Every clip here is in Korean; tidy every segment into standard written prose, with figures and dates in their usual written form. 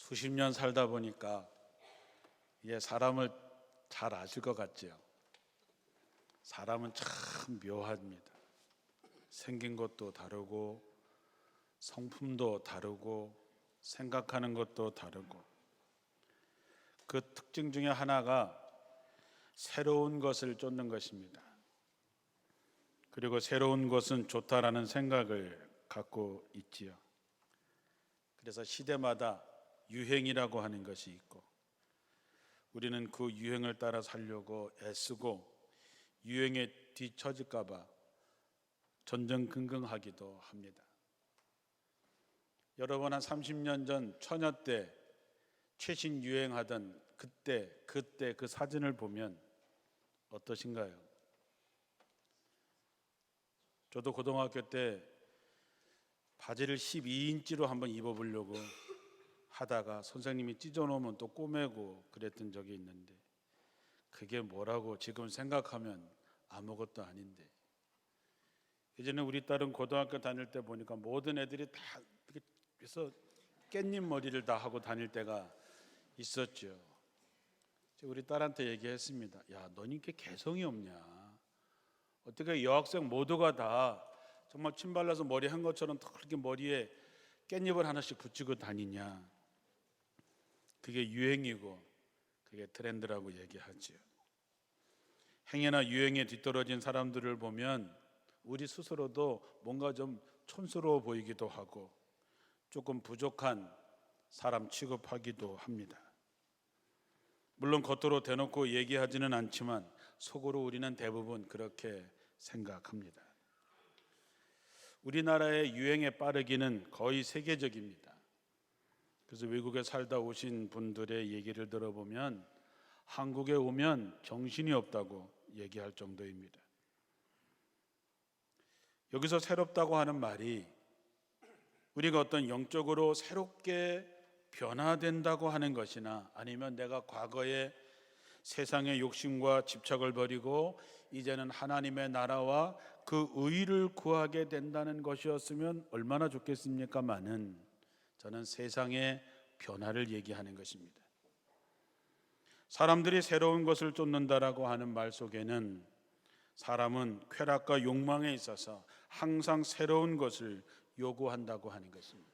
수십 년 살다 보니까 사람을 잘 아실 것 같죠? 사람은 참 묘합니다. 생긴 것도 다르고 성품도 다르고 생각하는 것도 다르고, 그 특징 중에 하나가 새로운 것을 쫓는 것입니다. 그리고 새로운 것은 좋다라는 생각을 갖고 있지요. 그래서 시대마다 유행이라고 하는 것이 있고, 우리는 그 유행을 따라 살려고 애쓰고 유행에 뒤처질까 봐 전전긍긍하기도 합니다. 여러분, 한 30년 전 처녀 때 최신 유행하던 그때 그 사진을 보면 어떠신가요? 저도 고등학교 때 바지를 12인치로 한번 입어보려고 하다가 선생님이 찢어놓으면 또 꼬매고 그랬던 적이 있는데, 그게 뭐라고 지금 생각하면 아무것도 아닌데, 예전에 우리 딸은 고등학교 다닐 때 보니까 모든 애들이 다 그래서 깻잎 머리를 다 하고 다닐 때가 있었죠. 우리 딸한테 얘기했습니다. 야, 너는 이렇게 개성이 없냐? 어떻게 여학생 모두가 다 정말 침 발라서 머리 한 것처럼 그렇게 머리에 깻잎을 하나씩 붙이고 다니냐? 그게 유행이고 그게 트렌드라고 얘기하지요. 행여나 유행에 뒤떨어진 사람들을 보면 우리 스스로도 뭔가 좀 촌스러워 보이기도 하고 조금 부족한 사람 취급하기도 합니다. 물론 겉으로 대놓고 얘기하지는 않지만 속으로 우리는 대부분 그렇게 생각합니다. 우리나라의 유행에 빠르기는 거의 세계적입니다. 그래서 외국에 살다 오신 분들의 얘기를 들어보면 한국에 오면 정신이 없다고 얘기할 정도입니다. 여기서 새롭다고 하는 말이 우리가 어떤 영적으로 새롭게 변화된다고 하는 것이나, 아니면 내가 과거에 세상의 욕심과 집착을 버리고 이제는 하나님의 나라와 그 의를 구하게 된다는 것이었으면 얼마나 좋겠습니까마는, 저는 세상의 변화를 얘기하는 것입니다. 사람들이 새로운 것을 쫓는다라고 하는 말 속에는 사람은 쾌락과 욕망에 있어서 항상 새로운 것을 요구한다고 하는 것입니다.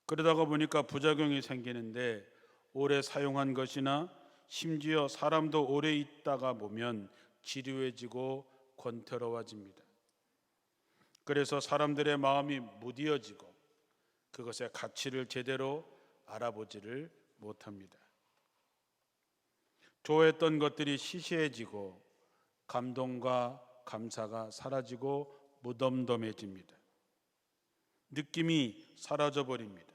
그러다가 보니까 부작용이 생기는데, 오래 사용한 것이나 심지어 사람도 오래 있다가 보면 지루해지고 권태로워집니다. 그래서 사람들의 마음이 무디어지고 그것의 가치를 제대로 알아보지를 못합니다. 좋아했던 것들이 시시해지고 감동과 감사가 사라지고 무덤덤해집니다. 느낌이 사라져버립니다.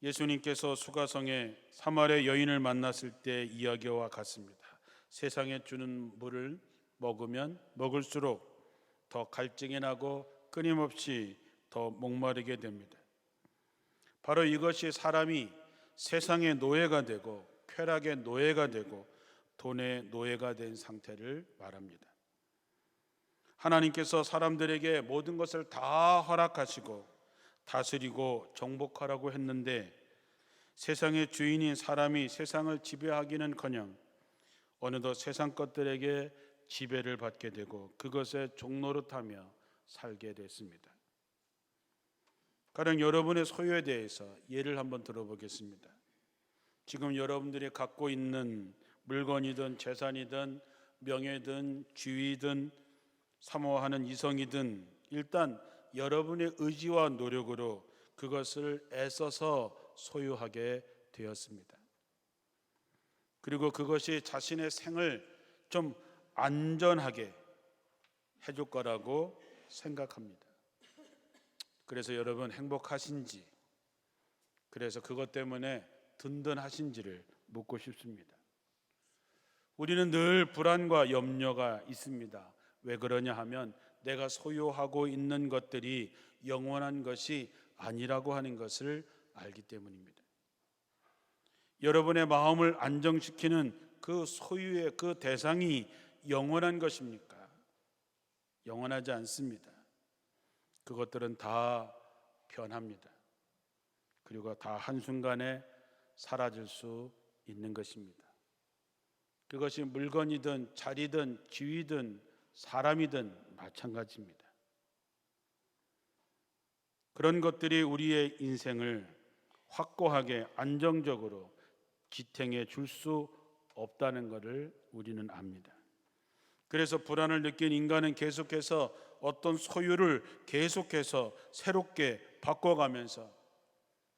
예수님께서 수가성에 사마리아 여인을 만났을 때 이야기와 같습니다. 세상에 주는 물을 먹으면 먹을수록 더 갈증이 나고 끊임없이 더 목마르게 됩니다. 바로 이것이 사람이 세상의 노예가 되고 쾌락의 노예가 되고 돈의 노예가 된 상태를 말합니다. 하나님께서 사람들에게 모든 것을 다 허락하시고 다스리고 정복하라고 했는데, 세상의 주인인 사람이 세상을 지배하기는커녕 어느덧 세상 것들에게 지배를 받게 되고 그것에 종노릇하며 살게 됐습니다. 가령 여러분의 소유에 대해서 예를 한번 들어보겠습니다. 지금 여러분들이 갖고 있는 물건이든 재산이든 명예든 지위든 사모하는 이성이든, 일단 여러분의 의지와 노력으로 그것을 애써서 소유하게 되었습니다. 그리고 그것이 자신의 생을 좀 안전하게 해줄 거라고 생각합니다. 그래서 여러분 행복하신지, 그래서 그것 때문에 든든하신지를 묻고 싶습니다. 우리는 늘 불안과 염려가 있습니다. 왜 그러냐 하면 내가 소유하고 있는 것들이 영원한 것이 아니라고 하는 것을 알기 때문입니다. 여러분의 마음을 안정시키는 그 소유의 그 대상이 영원한 것입니까? 영원하지 않습니다. 그것들은 다 변합니다. 그리고 다 한순간에 사라질 수 있는 것입니다. 그것이 물건이든 자리든 지위든 사람이든 마찬가지입니다. 그런 것들이 우리의 인생을 확고하게 안정적으로 지탱해 줄 수 없다는 것을 우리는 압니다. 그래서 불안을 느낀 인간은 계속해서 어떤 소유를 계속해서 새롭게 바꿔가면서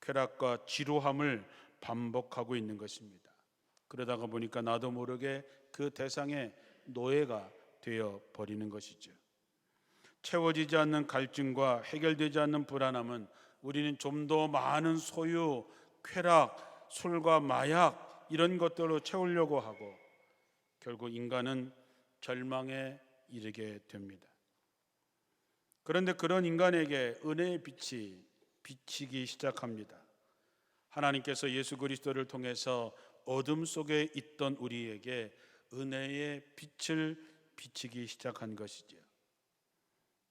쾌락과 지루함을 반복하고 있는 것입니다. 그러다가 보니까 나도 모르게 그 대상의 노예가 되어 버리는 것이죠. 채워지지 않는 갈증과 해결되지 않는 불안함은 우리는 좀 더 많은 소유, 쾌락, 술과 마약 이런 것들로 채우려고 하고 결국 인간은 절망에 이르게 됩니다. 그런데 그런 인간에게 은혜의 빛이 비치기 시작합니다. 하나님께서 예수 그리스도를 통해서 어둠 속에 있던 우리에게 은혜의 빛을 비치기 시작한 것이죠.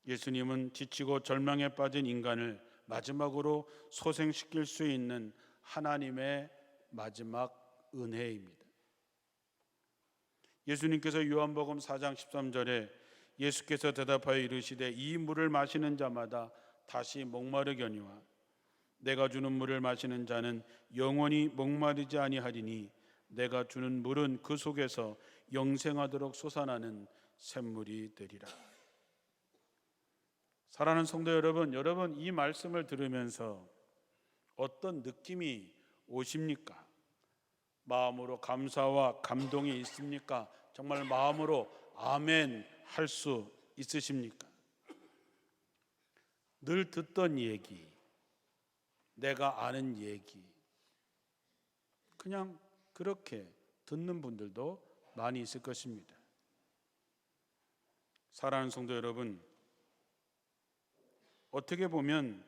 예수님은 지치고 절망에 빠진 인간을 마지막으로 소생시킬 수 있는 하나님의 마지막 은혜입니다. 예수님께서 요한복음 4장 13절에 예수께서 대답하여 이르시되 이 물을 마시는 자마다 다시 목마르거니와 내가 주는 물을 마시는 자는 영원히 목마르지 아니하리니 내가 주는 물은 그 속에서 영생하도록 솟아나는 샘물이 되리라. 사랑하는 성도 여러분, 여러분 이 말씀을 들으면서 어떤 느낌이 오십니까? 마음으로 감사와 감동이 있습니까? 정말 마음으로 아멘 할 수 있으십니까? 늘 듣던 얘기, 내가 아는 얘기, 그냥 그렇게 듣는 분들도 많이 있을 것입니다. 사랑하는 성도 여러분, 어떻게 보면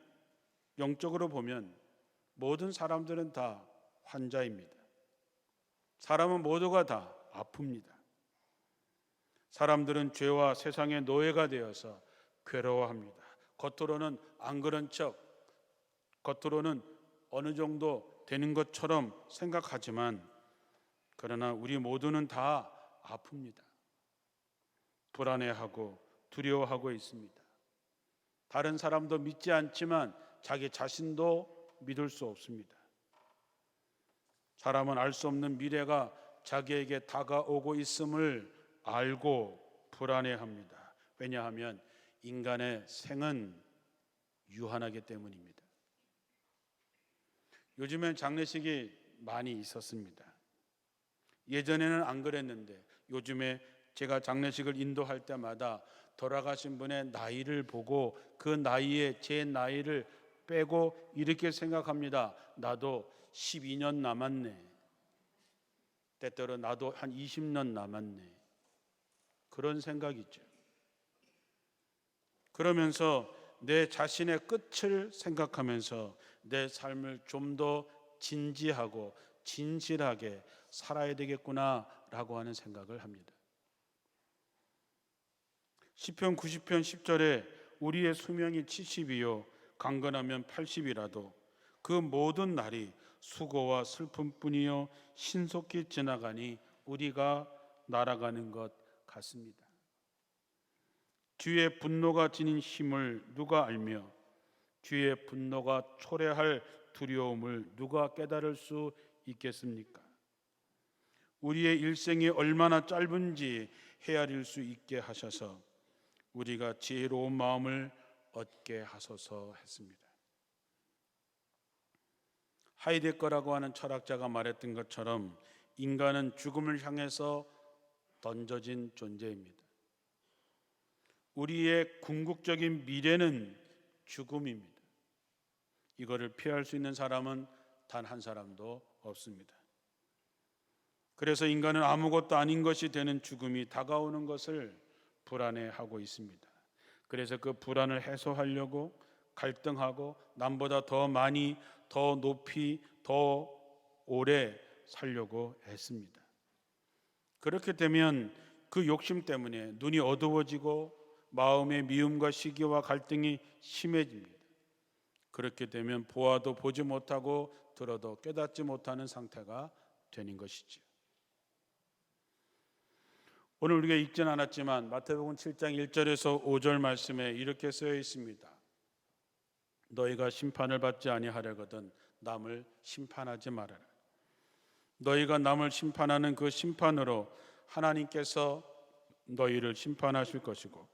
영적으로 보면 모든 사람들은 다 환자입니다. 사람은 모두가 다 아픕니다. 사람들은 죄와 세상의 노예가 되어서 괴로워합니다. 겉으로는 안 그런 척, 겉으로는 어느 정도 되는 것처럼 생각하지만 그러나 우리 모두는 다 아픕니다. 불안해하고 두려워하고 있습니다. 다른 사람도 믿지 않지만 자기 자신도 믿을 수 없습니다. 사람은 알 수 없는 미래가 자기에게 다가오고 있음을 알고 불안해합니다. 왜냐하면 인간의 생은 유한하기 때문입니다. 요즘엔 장례식이 많이 있었습니다. 예전에는 안 그랬는데 요즘에 제가 장례식을 인도할 때마다 돌아가신 분의 나이를 보고 그 나이에 제 나이를 빼고 이렇게 생각합니다. 나도 12년 남았네. 때때로 나도 한 20년 남았네. 그런 생각이죠. 그러면서 내 자신의 끝을 생각하면서 내 삶을 좀 더 진지하고 진실하게 살아야 되겠구나라고 하는 생각을 합니다. 시편 90편 10절에 우리의 수명이 70이요 강건하면 80이라도 그 모든 날이 수고와 슬픔뿐이요 신속히 지나가니 우리가 날아가는 것 같습니다. 주의 분노가 지닌 힘을 누가 알며 주의 분노가 초래할 두려움을 누가 깨달을 수 있겠습니까? 우리의 일생이 얼마나 짧은지 헤아릴 수 있게 하셔서 우리가 지혜로운 마음을 얻게 하소서 했습니다. 하이데거라고 하는 철학자가 말했던 것처럼 인간은 죽음을 향해서 던져진 존재입니다. 우리의 궁극적인 미래는 죽음입니다. 이거를 피할 수 있는 사람은 단 한 사람도 없습니다. 그래서 인간은 아무것도 아닌 것이 되는 죽음이 다가오는 것을 불안해하고 있습니다. 그래서 그 불안을 해소하려고 갈등하고 남보다 더 많이, 더 높이, 더 오래 살려고 했습니다. 그렇게 되면 그 욕심 때문에 눈이 어두워지고 마음의 미움과 시기와 갈등이 심해집니다. 그렇게 되면 보아도 보지 못하고 들어도 깨닫지 못하는 상태가 되는 것이지요. 오늘 우리가 읽지는 않았지만 마태복음 7장 1절에서 5절 말씀에 이렇게 쓰여 있습니다. 너희가 심판을 받지 아니하려거든 남을 심판하지 말아라. 너희가 남을 심판하는 그 심판으로 하나님께서 너희를 심판하실 것이고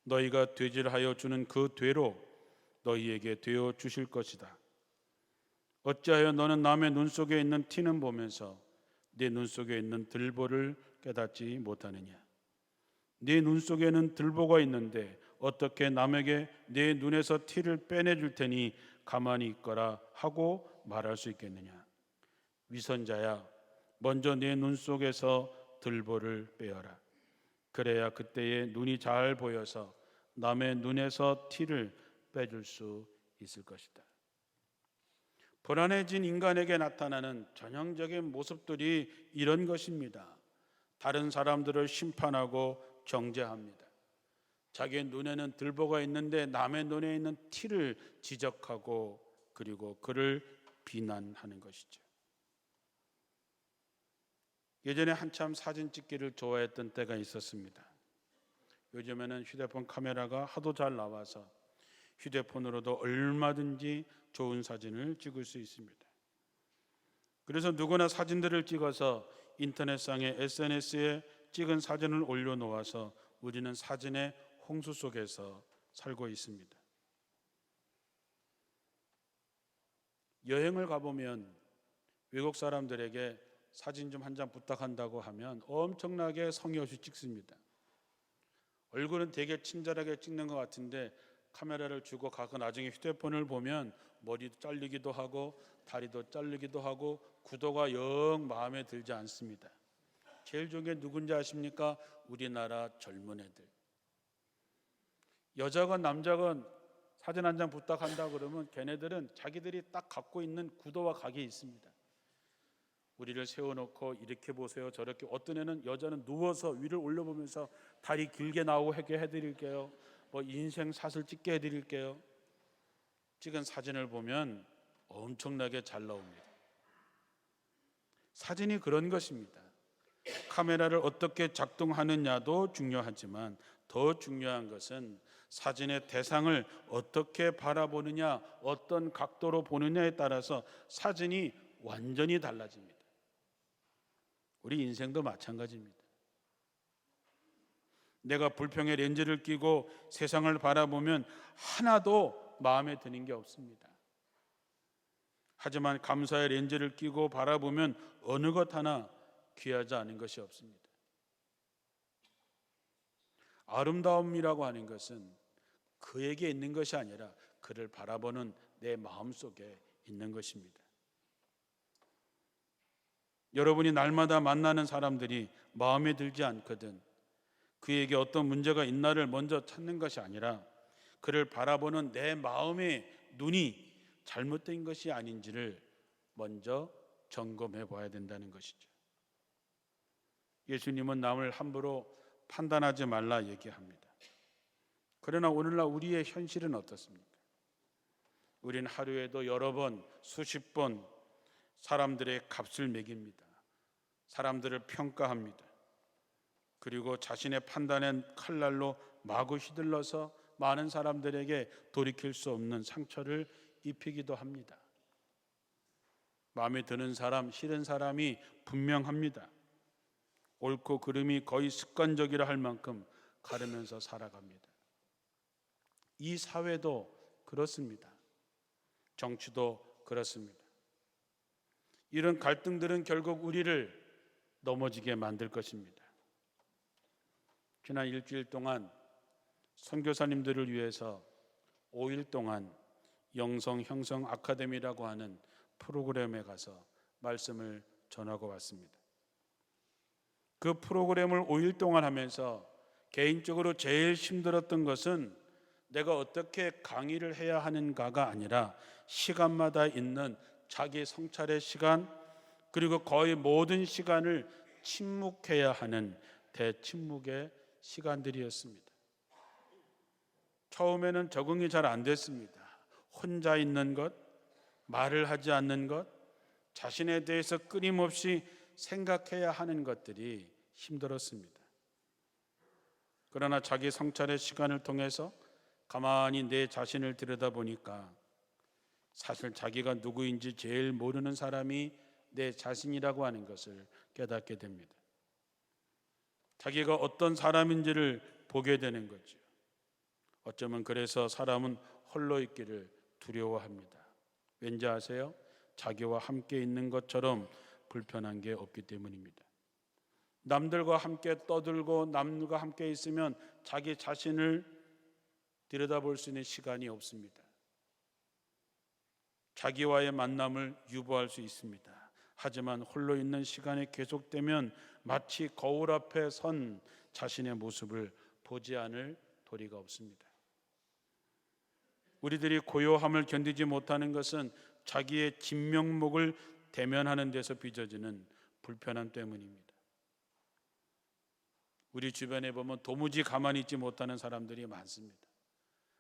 너희가 되질하여 주는 그 되로 너희에게 되어 주실 것이다. 어찌하여 너는 남의 눈 속에 있는 티는 보면서 네 눈 속에 있는 들보를 깨닫지 못하느냐? 네 눈 속에는 들보가 있는데 어떻게 남에게 네 눈에서 티를 빼내줄 테니 가만히 있거라 하고 말할 수 있겠느냐? 위선자야, 먼저 네 눈 속에서 들보를 빼어라. 그래야 그때에 눈이 잘 보여서 남의 눈에서 티를 빼줄 수 있을 것이다. 불안해진 인간에게 나타나는 전형적인 모습들이 이런 것입니다. 다른 사람들을 심판하고 정죄합니다. 자기 눈에는 들보가 있는데 남의 눈에 있는 티를 지적하고 그리고 그를 비난하는 것이죠. 예전에 한참 사진 찍기를 좋아했던 때가 있었습니다. 요즘에는 휴대폰 카메라가 하도 잘 나와서 휴대폰으로도 얼마든지 좋은 사진을 찍을 수 있습니다. 그래서 누구나 사진들을 찍어서 인터넷상의 SNS에 찍은 사진을 올려놓아서 우리는 사진의 홍수 속에서 살고 있습니다. 여행을 가보면 외국 사람들에게 사진 좀 한 장 부탁한다고 하면 엄청나게 성의 없이 찍습니다. 얼굴은 되게 친절하게 찍는 것 같은데 카메라를 주고 가고 나중에 휴대폰을 보면 머리도 잘리기도 하고 다리도 잘리기도 하고 구도가 영 마음에 들지 않습니다. 제일 좋은 게 누군지 아십니까? 우리나라 젊은 애들. 여자건 남자건 사진 한 장 부탁한다 그러면 걔네들은 자기들이 딱 갖고 있는 구도와 각이 있습니다. 우리를 세워놓고 이렇게 보세요 저렇게, 어떤 애는 여자는 누워서 위를 올려보면서 다리 길게 나오게 해드릴게요, 뭐 인생 사슬 찍게 해드릴게요. 찍은 사진을 보면 엄청나게 잘 나옵니다. 사진이 그런 것입니다. 카메라를 어떻게 작동하느냐도 중요하지만 더 중요한 것은 사진의 대상을 어떻게 바라보느냐, 어떤 각도로 보느냐에 따라서 사진이 완전히 달라집니다. 우리 인생도 마찬가지입니다. 내가 불평의 렌즈를 끼고 세상을 바라보면 하나도 마음에 드는 게 없습니다. 하지만 감사의 렌즈를 끼고 바라보면 어느 것 하나 귀하지 않은 것이 없습니다. 아름다움이라고 하는 것은 그에게 있는 것이 아니라 그를 바라보는 내 마음속에 있는 것입니다. 여러분이 날마다 만나는 사람들이 마음에 들지 않거든 그에게 어떤 문제가 있나를 먼저 찾는 것이 아니라 그를 바라보는 내 마음의 눈이 잘못된 것이 아닌지를 먼저 점검해 봐야 된다는 것이죠. 예수님은 남을 함부로 판단하지 말라 얘기합니다. 그러나 오늘날 우리의 현실은 어떻습니까? 우리는 하루에도 여러 번, 수십 번 사람들의 값을 매깁니다. 사람들을 평가합니다. 그리고 자신의 판단의 칼날로 마구 휘둘러서 많은 사람들에게 돌이킬 수 없는 상처를 입히기도 합니다. 마음에 드는 사람, 싫은 사람이 분명합니다. 옳고 그름이 거의 습관적이라 할 만큼 가르면서 살아갑니다. 이 사회도 그렇습니다. 정치도 그렇습니다. 이런 갈등들은 결국 우리를 넘어지게 만들 것입니다. 지난 일주일 동안 선교사님들을 위해서 5일 동안 영성 형성 아카데미라고 하는 프로그램에 가서 말씀을 전하고 왔습니다. 그 프로그램을 5일 동안 하면서 개인적으로 제일 힘들었던 것은 내가 어떻게 강의를 해야 하는가가 아니라 시간마다 있는 자기 성찰의 시간, 그리고 거의 모든 시간을 침묵해야 하는 대침묵의 시간들이었습니다. 처음에는 적응이 잘 안 됐습니다. 혼자 있는 것, 말을 하지 않는 것, 자신에 대해서 끊임없이 생각해야 하는 것들이 힘들었습니다. 그러나 자기 성찰의 시간을 통해서 가만히 내 자신을 들여다보니까 사실 자기가 누구인지 제일 모르는 사람이 내 자신이라고 하는 것을 깨닫게 됩니다. 자기가 어떤 사람인지를 보게 되는 거죠. 어쩌면 그래서 사람은 홀로 있기를 두려워합니다. 왠지 아세요? 자기와 함께 있는 것처럼 불편한 게 없기 때문입니다. 남들과 함께 떠들고 남들과 함께 있으면 자기 자신을 들여다볼 수 있는 시간이 없습니다. 자기와의 만남을 유보할 수 있습니다. 하지만 홀로 있는 시간이 계속되면 마치 거울 앞에 선 자신의 모습을 보지 않을 도리가 없습니다. 우리들이 고요함을 견디지 못하는 것은 자기의 진면목을 대면하는 데서 빚어지는 불편함 때문입니다. 우리 주변에 보면 도무지 가만히 있지 못하는 사람들이 많습니다.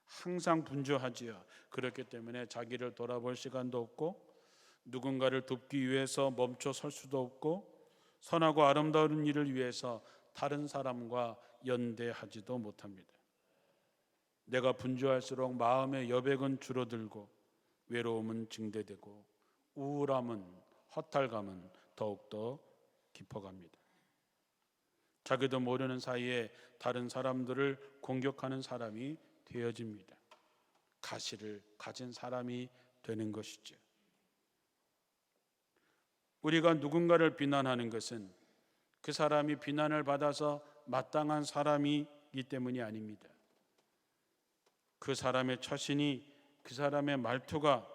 항상 분주하지요. 그렇기 때문에 자기를 돌아볼 시간도 없고 누군가를 돕기 위해서 멈춰 설 수도 없고 선하고 아름다운 일을 위해서 다른 사람과 연대하지도 못합니다. 내가 분주할수록 마음의 여백은 줄어들고 외로움은 증대되고 우울함은, 허탈감은 더욱더 깊어갑니다. 자기도 모르는 사이에 다른 사람들을 공격하는 사람이 되어집니다. 가시를 가진 사람이 되는 것이죠. 우리가 누군가를 비난하는 것은 그 사람이 비난을 받아서 마땅한 사람이기 때문이 아닙니다. 그 사람의 처신이, 그 사람의 말투가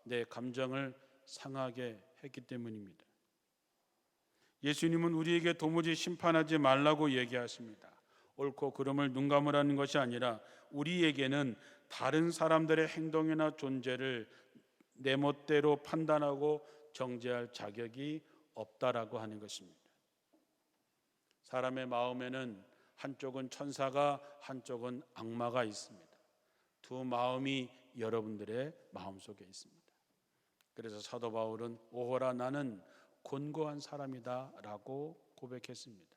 내 감정을 상하게 했기 때문입니다. 예수님은 우리에게 도무지 심판하지 말라고 얘기하십니다. 옳고 그름을 눈감으라는 것이 아니라 우리에게는 다른 사람들의 행동이나 존재를 내 멋대로 판단하고 정죄할 자격이 없다라고 하는 것입니다. 사람의 마음에는 한쪽은 천사가 한쪽은 악마가 있습니다. 두 마음이 여러분들의 마음속에 있습니다. 그래서 사도 바울은 오호라 나는 곤고한 사람이다 라고 고백했습니다.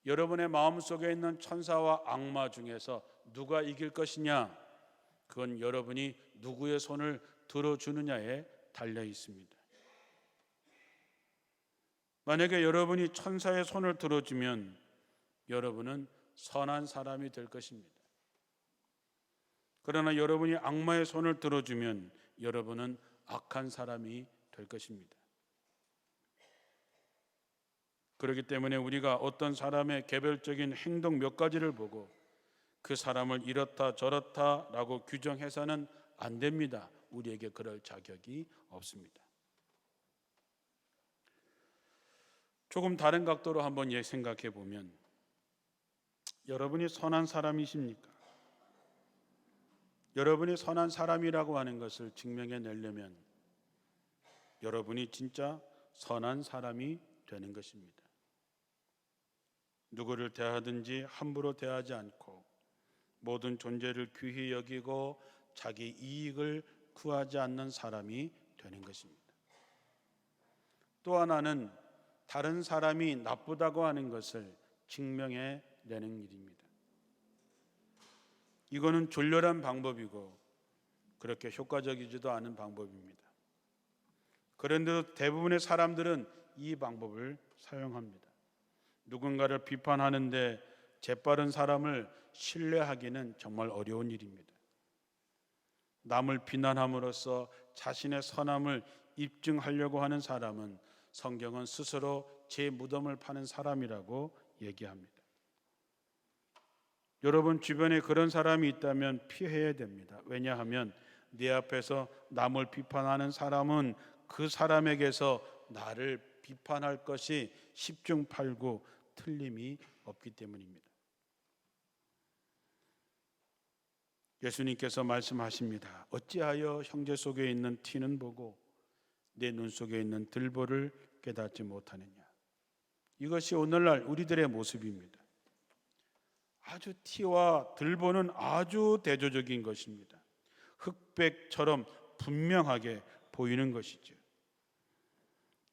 여러분의 마음속에 있는 천사와 악마 중에서 누가 이길 것이냐? 그건 여러분이 누구의 손을 들어주느냐에 달려 있습니다. 만약에 여러분이 천사의 손을 들어주면 여러분은 선한 사람이 될 것입니다. 그러나 여러분이 악마의 손을 들어주면 여러분은 악한 사람이 될 것입니다. 그렇기 때문에 우리가 어떤 사람의 개별적인 행동 몇 가지를 보고 그 사람을 이렇다 저렇다 라고 규정해서는 안 됩니다. 우리에게 그럴 자격이 없습니다. 조금 다른 각도로 한번 생각해 보면 여러분이 선한 사람이십니까? 여러분이 선한 사람이라고 하는 것을 증명해 내려면 여러분이 진짜 선한 사람이 되는 것입니다. 누구를 대하든지 함부로 대하지 않고 모든 존재를 귀히 여기고 자기 이익을 구하지 않는 사람이 되는 것입니다. 또 하나는 다른 사람이 나쁘다고 하는 것을 증명해 내는 일입니다. 이거는 졸렬한 방법이고 그렇게 효과적이지도 않은 방법입니다. 그런데도 대부분의 사람들은 이 방법을 사용합니다. 누군가를 비판하는데 재빠른 사람을 신뢰하기는 정말 어려운 일입니다. 남을 비난함으로써 자신의 선함을 입증하려고 하는 사람은 성경은 스스로 제 무덤을 파는 사람이라고 얘기합니다. 여러분 주변에 그런 사람이 있다면 피해야 됩니다. 왜냐하면 내 앞에서 남을 비판하는 사람은 그 사람에게서 나를 비판할 것이 십중팔구 틀림이 없기 때문입니다. 예수님께서 말씀하십니다. 어찌하여 형제 속에 있는 티는 보고 내 눈 속에 있는 들보를 깨닫지 못하느냐. 이것이 오늘날 우리들의 모습입니다. 아주 티와 들보는 아주 대조적인 것입니다. 흑백처럼 분명하게 보이는 것이죠.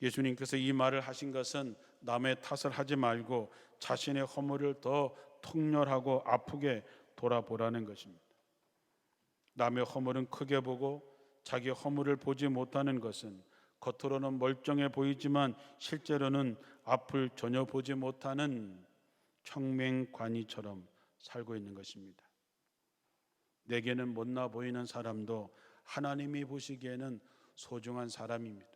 예수님께서 이 말을 하신 것은 남의 탓을 하지 말고 자신의 허물을 더 통렬하고 아프게 돌아보라는 것입니다. 남의 허물은 크게 보고 자기 허물을 보지 못하는 것은 겉으로는 멀쩡해 보이지만 실제로는 앞을 전혀 보지 못하는 청맹관이처럼 살고 있는 것입니다. 내게는 못나 보이는 사람도 하나님이 보시기에는 소중한 사람입니다.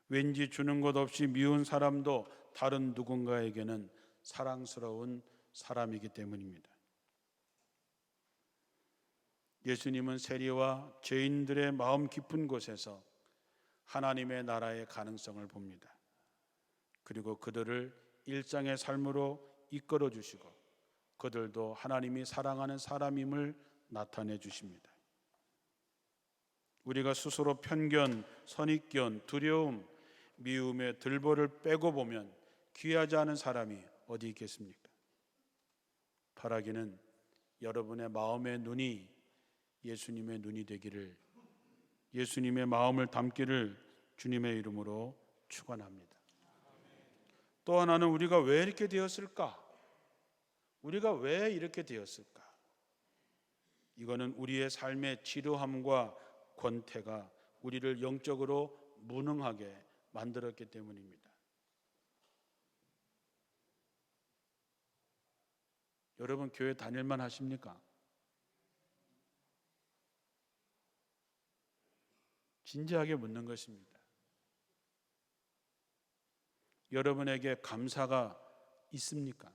왠지 주는 것 없이 미운 사람도 다른 누군가에게는 사랑스러운 사람이기 때문입니다. 예수님은 세리와 죄인들의 마음 깊은 곳에서 하나님의 나라의 가능성을 봅니다. 그리고 그들을 일상의 삶으로 이끌어 주시고 그들도 하나님이 사랑하는 사람임을 나타내 주십니다. 우리가 스스로 편견, 선입견, 두려움, 미움의 들보를 빼고 보면 귀하지 않은 사람이 어디 있겠습니까? 바라기는 여러분의 마음의 눈이 예수님의 눈이 되기를, 예수님의 마음을 담기를 주님의 이름으로 축원합니다. 또 하나는 우리가 왜 이렇게 되었을까? 우리가 왜 이렇게 되었을까? 이거는 우리의 삶의 지루함과 권태가 우리를 영적으로 무능하게 만들었기 때문입니다. 여러분 교회 다닐만 하십니까? 진지하게 묻는 것입니다. 여러분에게 감사가 있습니까?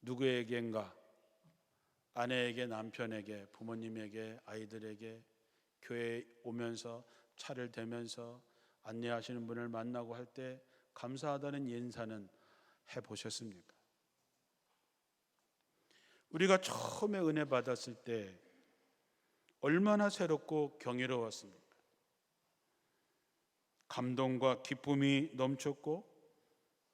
누구에겐가, 아내에게, 남편에게, 부모님에게, 아이들에게 교회에 오면서 차를 대면서 안내하시는 분을 만나고 할 때 감사하다는 인사는 해보셨습니까? 우리가 처음에 은혜 받았을 때 얼마나 새롭고 경이로웠습니까? 감동과 기쁨이 넘쳤고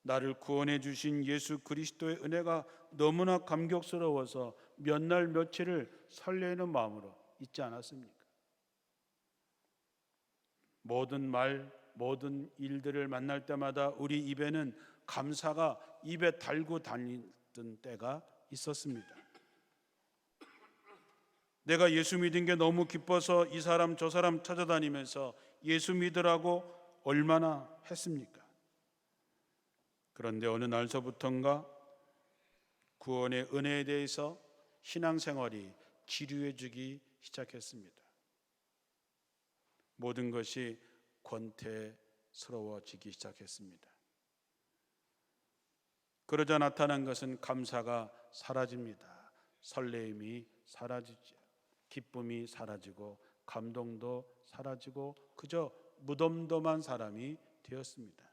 나를 구원해 주신 예수 그리스도의 은혜가 너무나 감격스러워서 몇 날 며칠을 설레는 마음으로 있지 않았습니까? 모든 말, 모든 일들을 만날 때마다 우리 입에는 감사가 입에 달고 다니던 때가 있었습니다. 내가 예수 믿은 게 너무 기뻐서 이 사람 저 사람 찾아다니면서 예수 믿으라고 얼마나 했습니까? 그런데 어느 날서부턴가 구원의 은혜에 대해서 신앙생활이 지루해지기 시작했습니다. 모든 것이 권태스러워지기 시작했습니다. 그러자 나타난 것은 감사가 사라집니다. 설레임이 사라지죠. 기쁨이 사라지고 감동도 사라지고 그저 무덤덤한 사람이 되었습니다.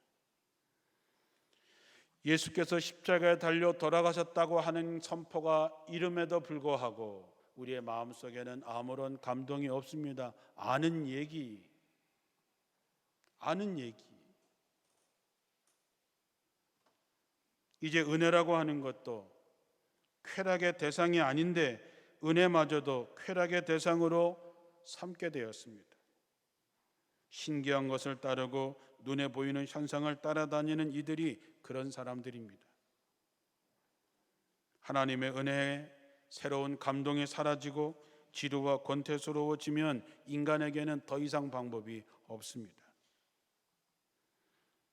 예수께서 십자가에 달려 돌아가셨다고 하는 선포가 이름에도 불구하고 우리의 마음속에는 아무런 감동이 없습니다. 아는 얘기. 이제 은혜라고 하는 것도 쾌락의 대상이 아닌데 은혜마저도 쾌락의 대상으로 삼게 되었습니다. 신기한 것을 따르고 눈에 보이는 현상을 따라다니는 이들이 그런 사람들입니다. 하나님의 은혜에 새로운 감동이 사라지고 지루와 권태스러워지면 인간에게는 더 이상 방법이 없습니다.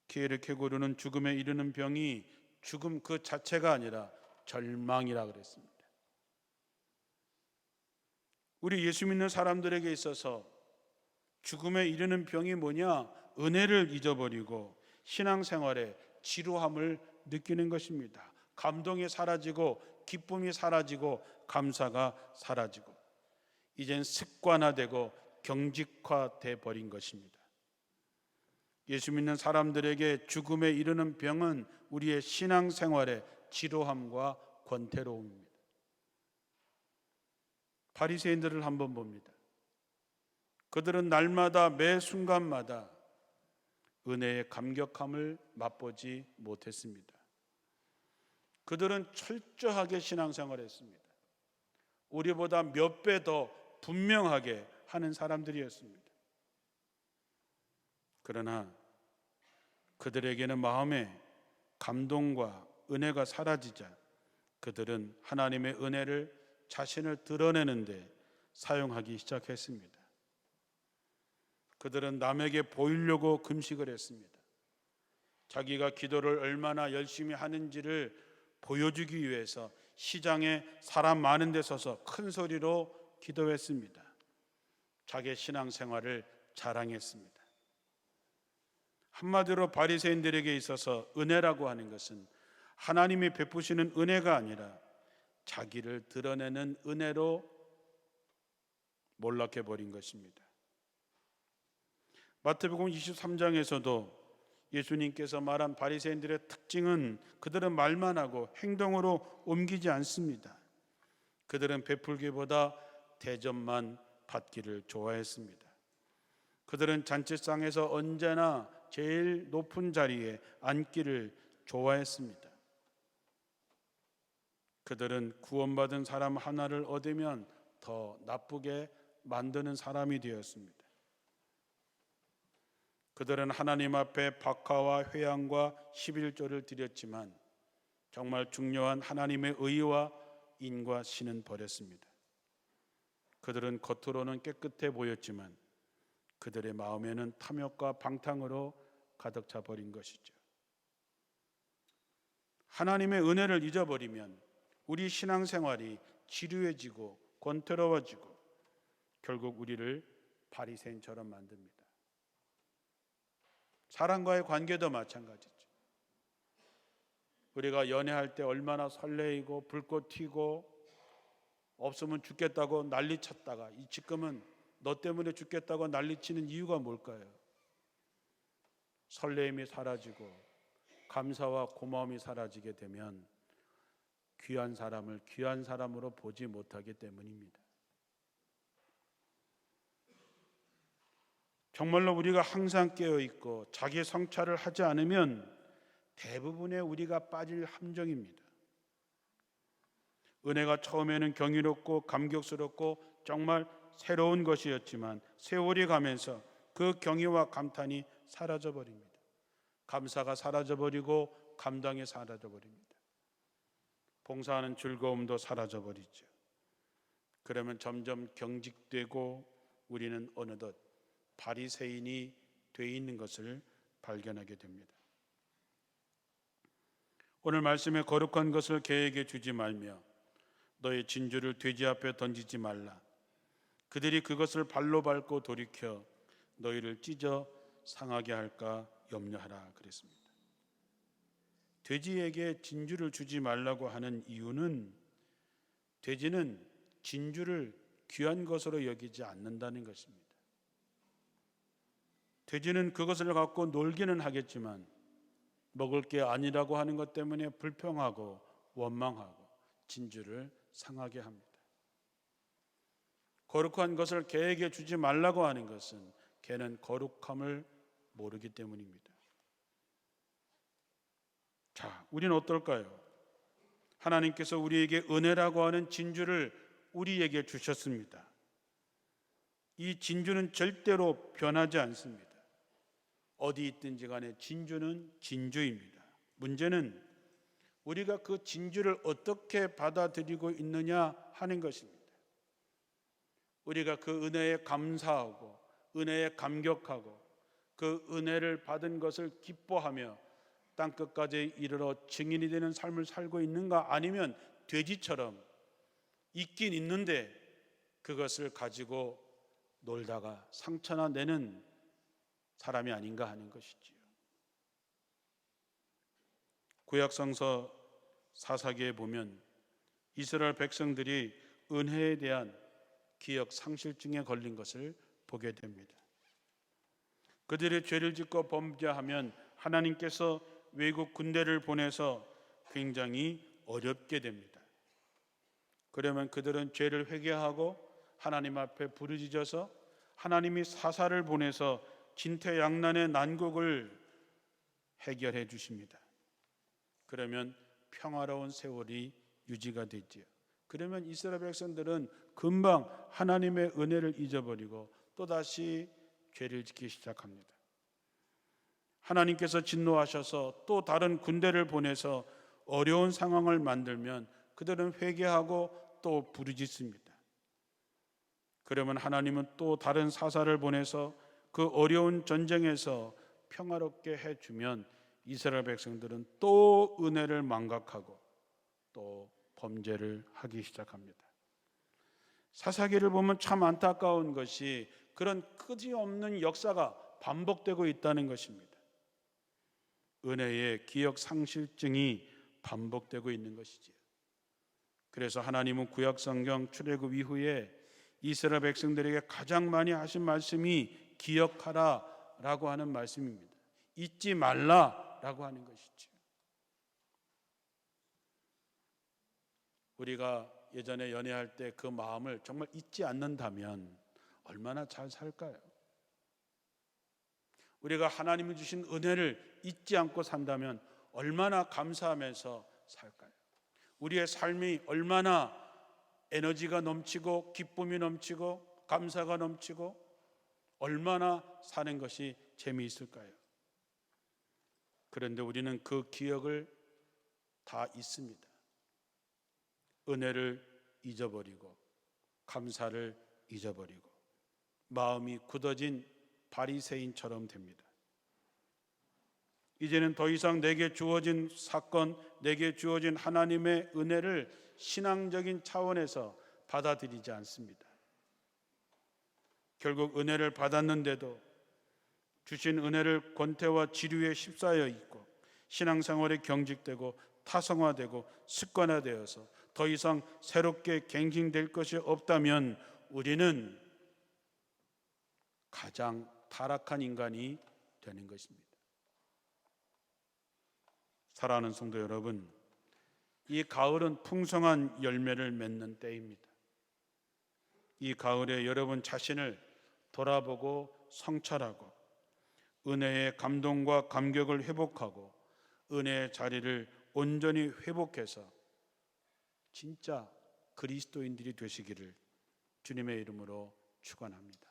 키에르케고르는 죽음에 이르는 병이 죽음 그 자체가 아니라 절망이라 그랬습니다. 우리 예수 믿는 사람들에게 있어서 죽음에 이르는 병이 뭐냐? 은혜를 잊어버리고 신앙생활에 지루함을 느끼는 것입니다. 감동이 사라지고 기쁨이 사라지고 감사가 사라지고 이젠 습관화되고 경직화돼 버린 것입니다. 예수 믿는 사람들에게 죽음에 이르는 병은 우리의 신앙생활의 지루함과 권태로움입니다. 바리새인들을 한번 봅니다. 그들은 날마다 매 순간마다 은혜의 감격함을 맛보지 못했습니다. 그들은 철저하게 신앙생활했습니다. 우리보다 몇 배 더 분명하게 하는 사람들이었습니다. 그러나 그들에게는 마음에 감동과 은혜가 사라지자 그들은 하나님의 은혜를 자신을 드러내는데 사용하기 시작했습니다. 그들은 남에게 보이려고 금식을 했습니다. 자기가 기도를 얼마나 열심히 하는지를 보여주기 위해서 시장에 사람 많은 데 서서 큰 소리로 기도했습니다. 자기의 신앙생활을 자랑했습니다. 한마디로 바리새인들에게 있어서 은혜라고 하는 것은 하나님이 베푸시는 은혜가 아니라 자기를 드러내는 은혜로 몰락해버린 것입니다. 마태복음 23장에서도 예수님께서 말한 바리새인들의 특징은 그들은 말만 하고 행동으로 옮기지 않습니다. 그들은 베풀기보다 대접만 받기를 좋아했습니다. 그들은 잔치상에서 언제나 제일 높은 자리에 앉기를 좋아했습니다. 그들은 구원받은 사람 하나를 얻으면 더 나쁘게 만드는 사람이 되었습니다. 그들은 하나님 앞에 박하와 회향과 11조를 드렸지만 정말 중요한 하나님의 의와 인과 신은 버렸습니다. 그들은 겉으로는 깨끗해 보였지만 그들의 마음에는 탐욕과 방탕으로 가득 차 버린 것이죠. 하나님의 은혜를 잊어버리면 우리 신앙생활이 지루해지고 권태로워지고 결국 우리를 바리새인처럼 만듭니다. 사람과의 관계도 마찬가지죠. 우리가 연애할 때 얼마나 설레이고 불꽃 튀고 없으면 죽겠다고 난리쳤다가 지금은 너 때문에 죽겠다고 난리치는 이유가 뭘까요? 설레임이 사라지고 감사와 고마움이 사라지게 되면 귀한 사람을 귀한 사람으로 보지 못하기 때문입니다. 정말로 우리가 항상 깨어있고 자기 성찰을 하지 않으면 대부분의 우리가 빠질 함정입니다. 은혜가 처음에는 경이롭고 감격스럽고 정말 새로운 것이었지만 세월이 가면서 그 경의와 감탄이 사라져버립니다. 감사가 사라져버리고 감당이 사라져버립니다. 봉사하는 즐거움도 사라져버리죠. 그러면 점점 경직되고 우리는 어느덧 바리새인이 돼 있는 것을 발견하게 됩니다. 오늘 말씀에 거룩한 것을 개에게 주지 말며 너의 진주를 돼지 앞에 던지지 말라. 그들이 그것을 발로 밟고 돌이켜 너희를 찢어 상하게 할까 염려하라 그랬습니다. 돼지에게 진주를 주지 말라고 하는 이유는 돼지는 진주를 귀한 것으로 여기지 않는다는 것입니다. 돼지는 그것을 갖고 놀기는 하겠지만 먹을 게 아니라고 하는 것 때문에 불평하고 원망하고 진주를 상하게 합니다. 거룩한 것을 개에게 주지 말라고 하는 것은 개는 거룩함을 모르기 때문입니다. 자, 우리는 어떨까요? 하나님께서 우리에게 은혜라고 하는 진주를 우리에게 주셨습니다. 이 진주는 절대로 변하지 않습니다. 어디 있든지 간에 진주는 진주입니다. 문제는 우리가 그 진주를 어떻게 받아들이고 있느냐 하는 것입니다. 우리가 그 은혜에 감사하고 은혜에 감격하고 그 은혜를 받은 것을 기뻐하며 땅끝까지 이르러 증인이 되는 삶을 살고 있는가, 아니면 돼지처럼 있긴 있는데 그것을 가지고 놀다가 상처나 내는 사람이 아닌가 하는 것이지요. 구약성서 사사기에 보면 이스라엘 백성들이 은혜에 대한 기억 상실증에 걸린 것을 보게 됩니다. 그들의 죄를 짓고 범죄하면 하나님께서 외국 군대를 보내서 굉장히 어렵게 됩니다. 그러면 그들은 죄를 회개하고 하나님 앞에 부르짖어서 하나님이 사사를 보내서 진퇴양난의 난국을 해결해 주십니다. 그러면 평화로운 세월이 유지가 되지요. 그러면 이스라엘 백성들은 금방 하나님의 은혜를 잊어버리고 또다시 죄를 짓기 시작합니다. 하나님께서 진노하셔서 또 다른 군대를 보내서 어려운 상황을 만들면 그들은 회개하고 또 부르짖습니다. 그러면 하나님은 또 다른 사사를 보내서 그 어려운 전쟁에서 평화롭게 해주면 이스라엘 백성들은 또 은혜를 망각하고 또 범죄를 하기 시작합니다. 사사기를 보면 참 안타까운 것이 그런 끝이없는 역사가 반복되고 있다는 것입니다. 은혜의 기억 상실증이 반복되고 있는 것이지요. 그래서 하나님은 구약성경 출애굽 이후에 이스라엘 백성들에게 가장 많이 하신 말씀이 기억하라 라고 하는 말씀입니다. 잊지 말라 라고 하는 것이죠. 우리가 예전에 연애할 때 그 마음을 정말 잊지 않는다면 얼마나 잘 살까요? 우리가 하나님이 주신 은혜를 잊지 않고 산다면 얼마나 감사하면서 살까요? 우리의 삶이 얼마나 에너지가 넘치고 기쁨이 넘치고 감사가 넘치고 얼마나 사는 것이 재미있을까요? 그런데 우리는 그 기억을 다 잊습니다. 은혜를 잊어버리고 감사를 잊어버리고 마음이 굳어진 바리새인처럼 됩니다. 이제는 더 이상 내게 주어진 사건, 내게 주어진 하나님의 은혜를 신앙적인 차원에서 받아들이지 않습니다. 결국 은혜를 받았는데도 주신 은혜를 권태와 지류에 휩싸여 있고 신앙생활에 경직되고 타성화되고 습관화되어서 더 이상 새롭게 갱신될 것이 없다면 우리는 가장 타락한 인간이 되는 것입니다. 사랑하는 성도 여러분, 이 가을은 풍성한 열매를 맺는 때입니다. 이 가을에 여러분 자신을 돌아보고 성찰하고 은혜의 감동과 감격을 회복하고 은혜의 자리를 온전히 회복해서 진짜 그리스도인들이 되시기를 주님의 이름으로 축원합니다.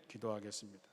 기도하겠습니다.